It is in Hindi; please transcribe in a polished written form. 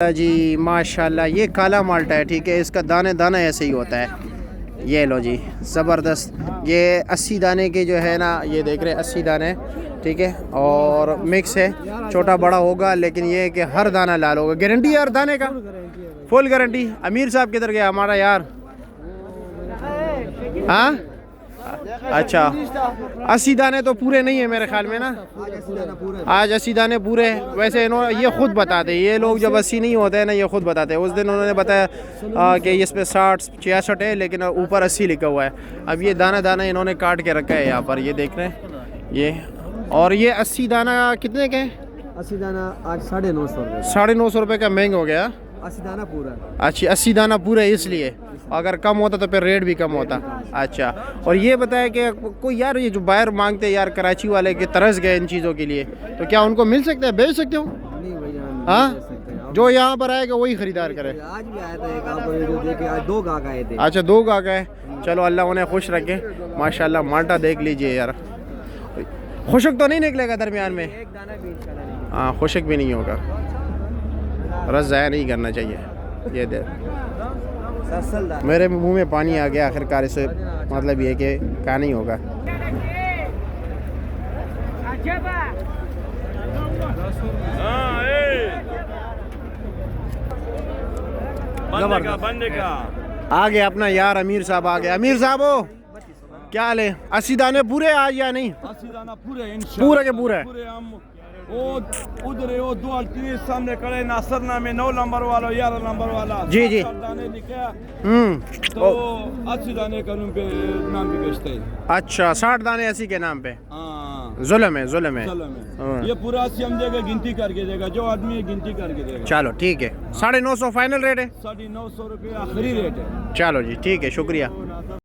जी माशाल्लाह, ये काला माल्टा है। ठीक है, इसका दाने दाना ऐसे ही होता है। ये लो जी, ज़बरदस्त। ये 80 दाने के जो है ना, ये देख रहे हैं 80 दाने। ठीक है, और मिक्स है, छोटा बड़ा होगा, लेकिन ये है कि हर दाना लाल होगा। गारंटी है हर दाने का, फुल गारंटी। अमीर साहब किधर गया हमारा यार? हाँ अच्छा, 80 दाने तो पूरे नहीं है मेरे ख्याल में ना। आज 80 दाने पूरे हैं। वैसे इन्होंने ये खुद बताते, ये लोग जब 80 नहीं होते हैं ना, ये खुद बताते हैं। उस दिन उन्होंने बताया कि इस पे 60 66 है, लेकिन ऊपर 80 लिखा हुआ है। अब ये दाना दाना इन्होंने काट के रखा है यहाँ पर, ये देख रहे हैं ये। और ये 80 दाना कितने के हैं? 80 दाना आज 950 950 रुपये का महंगा हो गया। 80 दाना पूरा। अच्छा, 80 दाना पूरा है, इसलिए अगर कम होता तो फिर रेट भी कम होता। अच्छा, और ये बताया कि कोई यार ये जो बाहर मांगते हैं यार, कराची वाले के तरस गए इन चीज़ों के लिए, तो क्या उनको मिल सकता है, बेच सकते हो? नहीं भैया, हाँ, जो यहाँ पर आएगा वही खरीदार करे। आज भी आया था एक, आपको वीडियो देखे, आज 2 गाहक आए थे। अच्छा, 2 गाहक है। चलो अल्लाह उन्हें खुश रखे। माशाल्लाह, माल्टा देख लीजिए यार, खुशक तो नहीं निकलेगा दरमियान में? एक दाना भी इंशाल्लाह नहीं। हाँ, खुशक भी नहीं होगा। रस ज़ाया नहीं करना चाहिए। ये दे, मेरे मुंह में पानी आ गया आखिरकार। इसे मतलब ये कि क्या नहीं होगा। बंदे का आ गया अपना यार अमीर साहब आ गया। अमीर साहब हो, क्या हाल है? 80 दाने पूरे आज या नहीं? 80 दाना पूरे पूरे के पूरे। हम वो उधर वो 2 3 सामने खड़े ना, सरना में 9 नंबर वाला, 11 नंबर वाला। जी जी। 60 दाने लिखे तो 80 दाने का पे नाम भी बेचते हैं। अच्छा, 60 दाने 80 के नाम पे। हाँ, जुल्म है, जुल्म है। चलो में ये पूरा 80 हम देगा, गिनती करके देगा, जो आदमी है गिनती करके देगा। चलो ठीक है, 950 फाइनल रेट है। 950 रुपये आखिरी रेट है। चलो जी ठीक है, शुक्रिया।